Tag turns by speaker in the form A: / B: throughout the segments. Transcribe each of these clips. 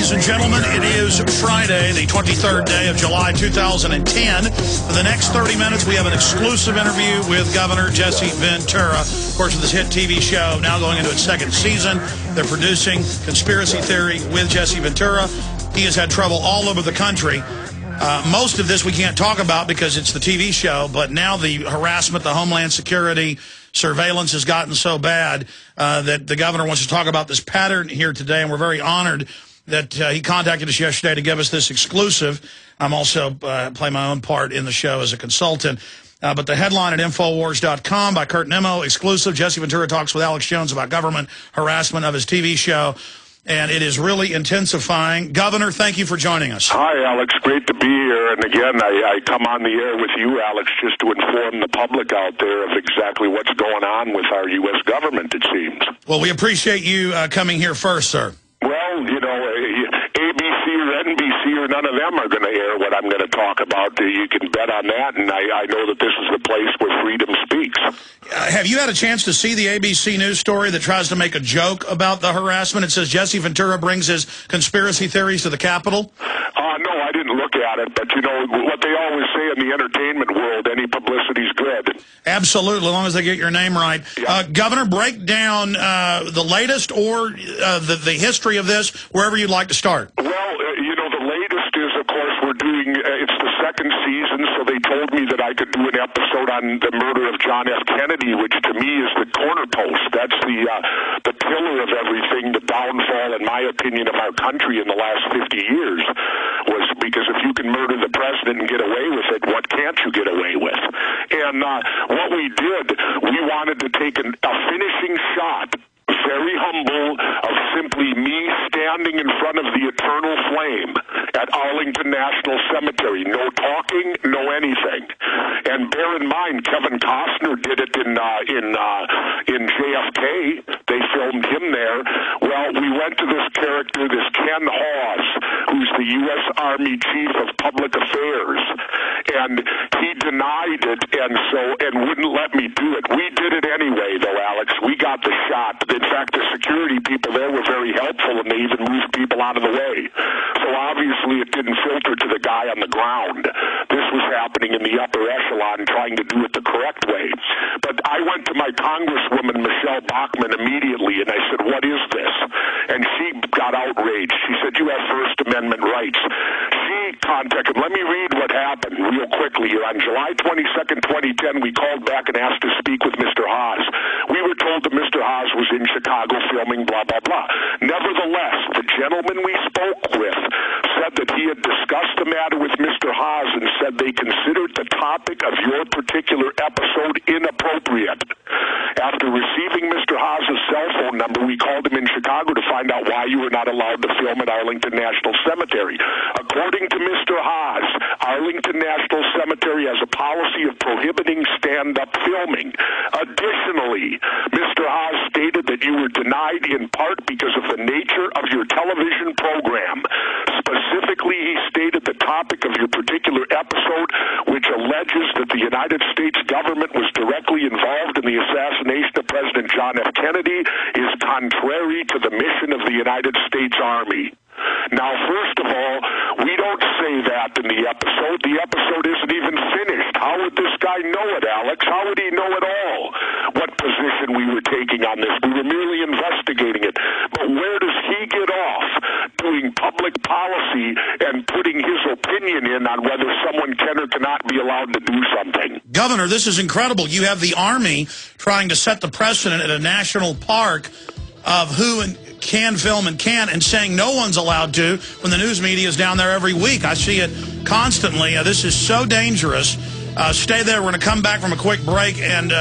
A: ladies and gentlemen. It is Friday, the 23rd day of July 2010. For the next 30 minutes, we have an exclusive interview with Governor Jesse Ventura. Of course, with this hit TV show now going into its second season, they're producing Conspiracy Theory with Jesse Ventura. He has had trouble all over the country. Most of this we can't talk about because it's the TV show, but now the harassment, the Homeland Security surveillance has gotten so bad that the governor wants to talk about this pattern here today, and we're very honored that he contacted us yesterday to give us this exclusive. I'm also playing my own part in the show as a consultant. But the headline at Infowars.com by Kurt Nimmo, exclusive, Jesse Ventura talks with Alex Jones about government harassment of his TV show. And it is really intensifying. Governor, thank you for joining us.
B: Hi, Alex. Great to be here. And again, I come on the air with you, Alex, just to inform the public out there of exactly what's going on with our U.S. government, it seems.
A: Well, we appreciate you coming here first, sir.
B: Well, you know, ABC or NBC or none of them are going to air what I'm going to talk about. You can bet on that, and I know that this is the place where freedom speaks.
A: Have you had a chance to see the ABC News story that tries to make a joke about the harassment? It says Jesse Ventura brings his conspiracy theories to the Capitol.
B: No, I didn't look at it, but you know what they always say in the entertainment world, any publicity's good.
A: Absolutely, as long as they get your name right. Yeah. Governor, break down the latest or the history of this, wherever you'd like to start.
B: Well, you know, the latest is, of course, we're doing, it's the second season, so they told me that I could do an episode on the murder of John F. Kennedy, which to me is the cornerpost. That's the pillar of everything, the downfall, in my opinion, of our country in the last 50 years. Was because if you can murder the president and get away with it, what can't you get away with? And what we did, we wanted to take a finishing shot, very humble, of simply me standing in front of the eternal flame at Arlington National Cemetery. No talking, no anything. And bear in mind, Kevin Costner did it in JFK. They filmed him there. Well, we went to this character, this Ken Hawes, who's the U.S. Army Chief of Public Affairs, and he denied it and wouldn't let me do it. We did it anyway, though, Alex. We got the shot. In fact, the security people there were very helpful, and they even moved people out of the way. So obviously it didn't filter to the guy on the ground. This was happening in the upper echelon, trying to do it the correct way. But I went to my Congresswoman, Michelle Bachmann, immediately, and I said, what is this? And she got outraged. She said, you have First Amendment rights. She contacted, let me read what happened real quickly here. On July 22nd, 2010, we called back and asked to speak with Mr. Hawes. We were told that Mr. Hawes was in Chicago filming blah, blah, blah. Nevertheless, the gentleman we spoke with said that he had discussed the matter with Mr. Hawes and said they considered the topic of your particular episode inappropriate. After receiving Mr. Hawes' cell phone number, we called him in Chicago to find out why you were not allowed to film at Arlington National Cemetery. According to Mr. Hawes, Arlington National Cemetery has a policy of prohibiting stand-up filming. Additionally, Mr. Hawes stated that you were denied in part because of the nature of your television program. Specifically, he stated the topic of your particular episode, which alleges that the United States government was directly involved in the assassination of President John F. Kennedy, is contrary to the mission of the United States Army. Now, first of all, we don't say that in the episode. The episode isn't even finished. How would this guy know it, Alex? How would he know at all what position we were taking on this? We were merely investigating it. But where does he get off doing public policy and putting his opinion in on whether someone can or cannot be allowed to do something?
A: Governor, this is incredible. You have the Army trying to set the precedent at a national park of who can film and can't, and saying no one's allowed to when the news media is down there every week. I see it constantly. This is so dangerous. Stay there. We're going to come back from a quick break and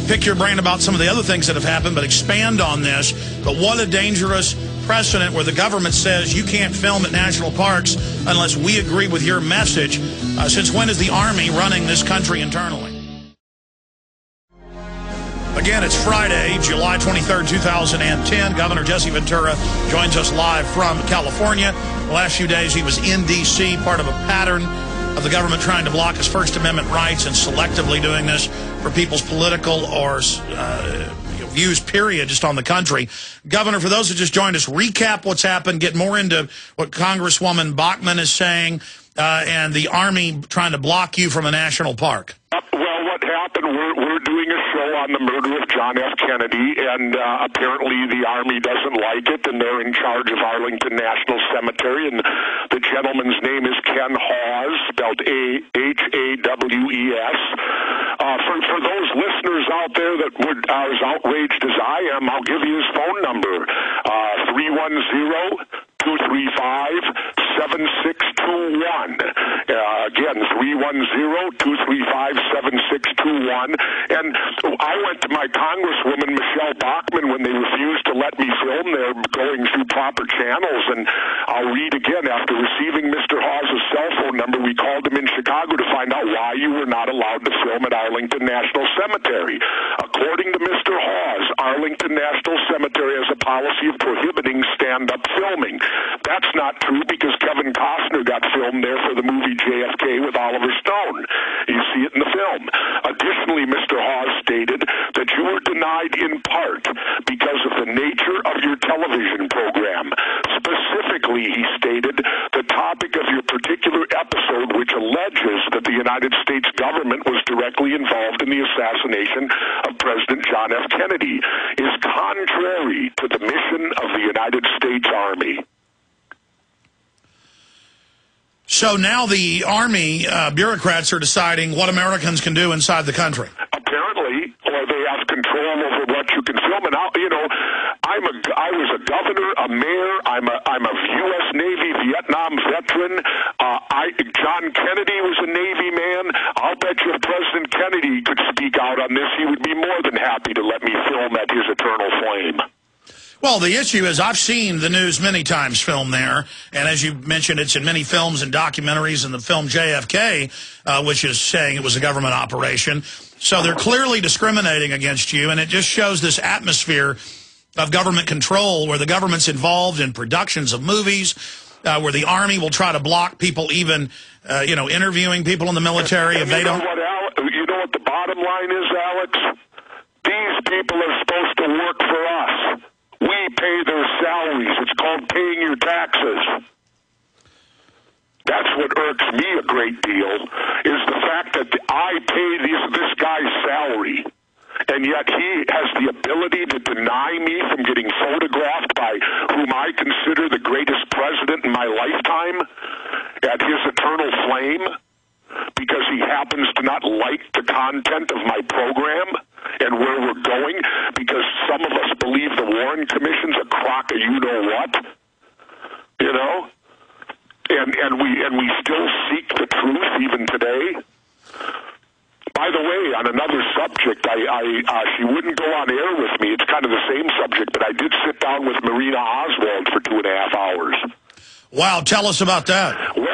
A: pick your brain about some of the other things that have happened, but expand on this. But what a dangerous precedent where the government says you can't film at national parks unless we agree with your message. Since when is the Army running this country internally? Again, it's Friday, July 23rd, 2010. Governor Jesse Ventura joins us live from California. The last few days he was in D.C., part of a pattern of the government trying to block his First Amendment rights and selectively doing this for people's political or views, period, just on the country. Governor, for those who just joined us, recap what's happened, get more into what Congresswoman Bachmann is saying, and the Army trying to block you from a national park.
B: Well, what happened, we're doing a show on the murder of John F. Kennedy, and apparently the Army doesn't like it, and they're in charge of Arlington National Cemetery, and the gentleman's name is Ken Hawes, spelled Hawaves. For those listeners out there that are as outraged as I am, I'll give you his phone number, 310-235-7621. Again, 310-235-7621. And I went to my Congresswoman, Michelle Bachmann, when they refused to let me film there going through proper channels. And I'll read again. After receiving Mr. Hawes' cell phone number, we called him in Chicago to find out why you were not allowed to film at Arlington National Cemetery. According to Mr. Hawes, Arlington National Cemetery has a policy of prohibiting stand-up filming. That's not true because Kevin Costner got filmed there for the movie JFK with Oliver Stone. You see it in the film. Additionally, Mr. Hawes stated that you were denied in part because of the nature of your television program. Specifically, he stated, the topic of your particular episode, which alleges that the United States government was directly involved in the assassination of President John F. Kennedy, is contrary to the mission of the United States Army.
A: So now the Army bureaucrats are deciding what Americans can do inside the country.
B: Apparently, or they have control over what you can film. And I was a governor, a mayor. I'm a U.S. Navy Vietnam veteran. John Kennedy was a Navy man. I'll bet you if President Kennedy could speak out on this, he would be more than happy to let me film at his eternal flame.
A: Well, the issue is I've seen the news many times filmed there, and as you mentioned, it's in many films and documentaries, and the film JFK, which is saying it was a government operation. So they're clearly discriminating against you, and it just shows this atmosphere of government control where the government's involved in productions of movies, where the Army will try to block people even, interviewing people in the military if they don't.
B: You know what the bottom line is, Alex? These people are supposed to work for us. We pay their salaries. It's called paying your taxes. That's what irks me a great deal, is the fact that I pay this guy's salary, and yet he has the ability to deny me from getting photographed by whom I consider the greatest president in my lifetime at his eternal flame because he happens to not like the content of my program and where we're going, because some of us believe the Warren Commission's a crock of you-know-what, and we still seek the truth even today. By the way, on another subject, she wouldn't go on air with me. It's kind of the same subject, but I did sit down with Marina Oswald for 2.5 hours.
A: Wow, tell us about that.
B: Well,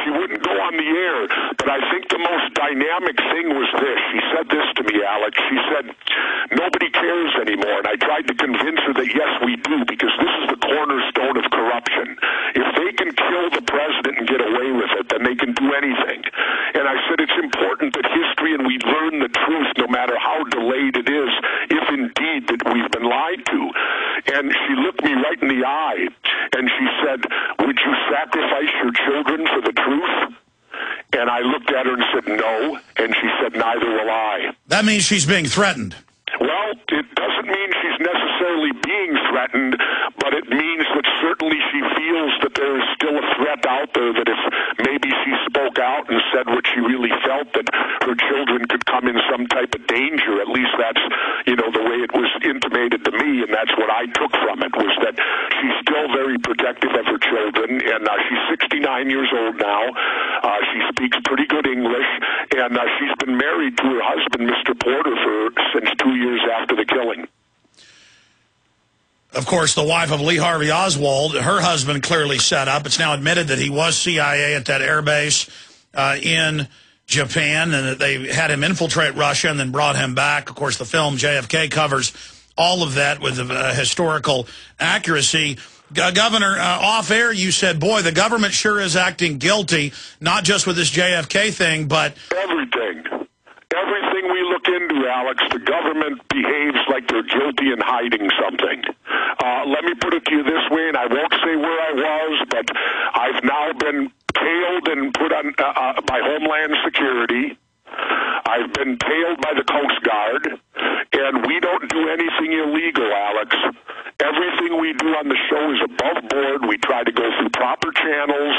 B: she wouldn't go on the air, but I think the most dynamic thing was this. She said this to me, Alex. She said, nobody cares anymore. And I tried to convince her that, yes, we do, because this is the cornerstone of corruption. If they can kill the president and get away with it, then they can do anything. And I said, it's important that history and we learn the truth, no matter how delayed it is, if indeed that we've been lied to. And she looked me right in the eye, and she said, would you sacrifice your children for the truth? And I looked at her and said, no. And she said, neither will I.
A: That means she's being threatened.
B: Well, it doesn't mean she's necessarily being threatened, but it means that certainly she feels that there is still a threat out there, that if maybe she spoke out and said what she really felt, that her children could come in some type of danger. At least that's, the way it was intimated to me, and that's what I took from it, was that she's still very protective of her children, and she's 69 years old now. She speaks pretty good English, and she's been married to her husband, Mr. Porter, since 2 years after the killing.
A: Of course, the wife of Lee Harvey Oswald, her husband clearly set up. It's now admitted that he was CIA at that air base in Japan, and that they had him infiltrate Russia and then brought him back. Of course, the film JFK covers all of that with historical accuracy. Governor, off air, you said, boy, the government sure is acting guilty, not just with this JFK thing, but
B: everything. Everything we look into you, Alex, the government behaves like they're guilty in hiding something. Let me put it to you this way, and I won't say where I was, but I've now been tailed and put on by Homeland Security. I've been tailed by the Coast Guard, and we don't do anything illegal, Alex. Everything we do on the show is above board. We try to go through proper channels,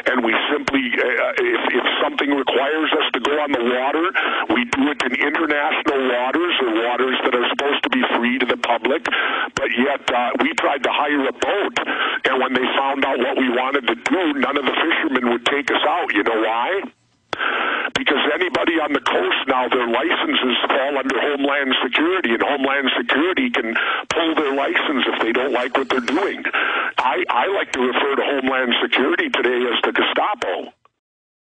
B: and we simply, if something requires us to go on the water, we do it in international waters or waters that are supposed to be free to the public. But yet, we tried to hire a boat, and when they found out what we wanted to do, none of the fishermen would take us out. You know why? Because anybody on the coast now, their licenses fall under Homeland Security, and Homeland Security can pull their license if they don't like what they're doing. I like to refer to Homeland Security today as the Gestapo.